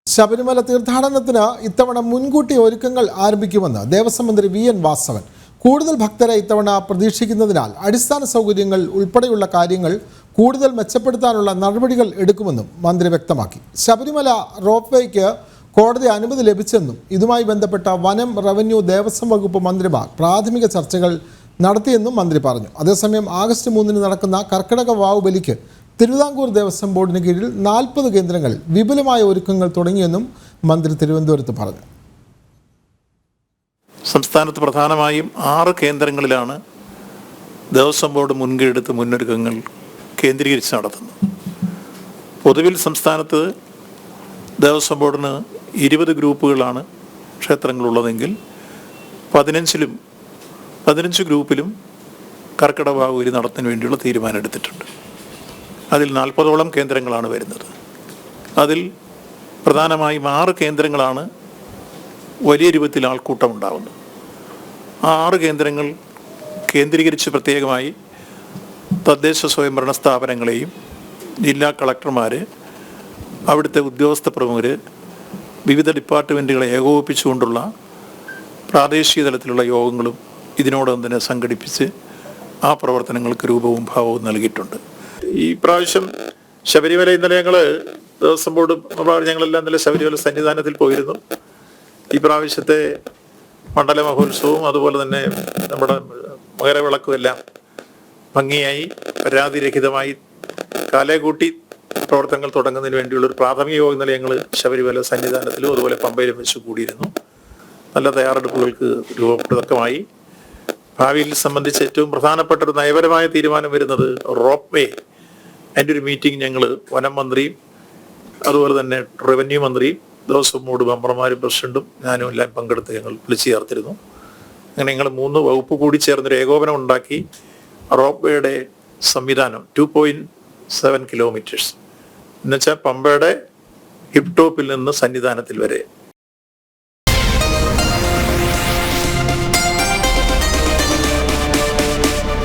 ശബരിമല തീർത്ഥാടനത്തിന് ഇത്തവണ മുൻകൂട്ടി ഒരുക്കങ്ങൾ ആരംഭിക്കുമെന്ന് ദേവസ്വം മന്ത്രി വി.എൻ. വാസവൻ. കൂടുതൽ ഭക്തരെ ഇത്തവണ പ്രതീക്ഷിക്കുന്നതിനാൽ അടിസ്ഥാന സൗകര്യങ്ങൾ ഉൾപ്പെടെയുള്ള കാര്യങ്ങൾ കൂടുതൽ മെച്ചപ്പെടുത്താനുള്ള നടപടികൾ എടുക്കുമെന്നും മന്ത്രി വ്യക്തമാക്കി. ശബരിമല റോപ്വേക്ക് കോടതി അനുമതി ലഭിച്ചെന്നും ഇതുമായി ബന്ധപ്പെട്ട വനം, റവന്യൂ, ദേവസ്വം വകുപ്പ് മന്ത്രിമാർ പ്രാഥമിക ചർച്ചകൾ നടത്തിയെന്നും മന്ത്രി പറഞ്ഞു. അതേസമയം ആഗസ്റ്റ് 3-ന് നടക്കുന്ന കർക്കിടക വാവ് ബലിക്ക് തിരുവിതാംകൂർ ദേവസ്വം ബോർഡിന് കീഴിൽ 40 കേന്ദ്രങ്ങളിൽ വിപുലമായ ഒരുക്കങ്ങൾ തുടങ്ങിയെന്നും മന്ത്രി തിരുവനന്തപുരത്ത് പറഞ്ഞു. സംസ്ഥാനത്ത് പ്രധാനമായും 6 കേന്ദ്രങ്ങളിലാണ് ദേവസ്വം ബോർഡ് മുൻകൈയെടുത്ത് മുന്നൊരുക്കങ്ങൾ കേന്ദ്രീകരിച്ച് നടത്തുന്നത്. പൊതുവിൽ സംസ്ഥാനത്ത് ദേവസ്വം ബോർഡിന് 20 ഗ്രൂപ്പുകളാണ് ക്ഷേത്രങ്ങളുള്ളതെങ്കിൽ 15 ഗ്രൂപ്പിലും കർക്കിടക വാവ് ബലി നടത്തുന്നതിന് വേണ്ടിയുള്ള തീരുമാനം എടുത്തിട്ടുണ്ട്. അതിൽ 40ഓളം കേന്ദ്രങ്ങളാണ് വരുന്നത്. അതിൽ പ്രധാനമായും 6 കേന്ദ്രങ്ങളാണ് വലിയ രൂപത്തിൽ ആൾക്കൂട്ടം ഉണ്ടാകുന്നത്. ആ 6 കേന്ദ്രങ്ങൾ കേന്ദ്രീകരിച്ച് പ്രത്യേകമായി തദ്ദേശ സ്വയംഭരണ സ്ഥാപനങ്ങളെയും ജില്ലാ കളക്ടർമാർ, അവിടുത്തെ ഉദ്യോഗസ്ഥ പ്രമുഖർ, വിവിധ ഡിപ്പാർട്ട്മെൻറ്റുകളെ ഏകോപിപ്പിച്ചുകൊണ്ടുള്ള പ്രാദേശിക തലത്തിലുള്ള യോഗങ്ങളും ഇതിനോടൊപ്പം തന്നെ സംഘടിപ്പിച്ച് ആ പ്രവർത്തനങ്ങൾക്ക് രൂപവും ഭാവവും നൽകിയിട്ടുണ്ട്. ഈ പ്രാവശ്യം ശബരിമല ഇന്നലെ ദേവസ്വം ബോർഡ് ഞങ്ങളെല്ലാം ഇന്നലെ ശബരിമല സന്നിധാനത്തിൽ പോയിരുന്നു. ഈ പ്രാവശ്യത്തെ മണ്ഡല മഹോത്സവവും അതുപോലെ തന്നെ നമ്മുടെ മകരവിളക്കും എല്ലാം ഭംഗിയായി പരാതിരഹിതമായി കാലേകൂട്ടി പ്രവർത്തനങ്ങൾ തുടങ്ങുന്നതിന് വേണ്ടിയുള്ളൊരു പ്രാഥമിക യോഗം ഇന്നലെ ഞങ്ങൾ ശബരിമല സന്നിധാനത്തിലും അതുപോലെ പമ്പയിലും വെച്ച് കൂടിയിരുന്നു. നല്ല തയ്യാറെടുപ്പുകൾക്ക് തുടക്കമായി. ഭാവിയിൽ സംബന്ധിച്ച് ഏറ്റവും പ്രധാനപ്പെട്ട ഒരു നയപരമായ തീരുമാനം വരുന്നത് റോപ്പ് വേ. അതിൻ്റെ ഒരു മീറ്റിംഗ് ഞങ്ങൾ വനം മന്ത്രിയും അതുപോലെ തന്നെ റവന്യൂ മന്ത്രിയും ദേവസ്വം ബോർഡ് മെമ്പർമാരും പ്രസിഡന്റും ഞാനും എല്ലാം പങ്കെടുത്ത് ഞങ്ങൾ വിളിച്ചു ചേർത്തിരുന്നു. അങ്ങനെ ഞങ്ങൾ 3 വകുപ്പ് കൂടി ചേർന്നൊരു ഏകോപനം ഉണ്ടാക്കി റോപ്പ് വേയുടെ സംവിധാനം 2.7 കിലോമീറ്റേഴ്സ് എന്നുവെച്ചാൽ പമ്പയുടെ ഹിപ് ടോപ്പിൽ നിന്ന് സന്നിധാനത്തിൽ വരെ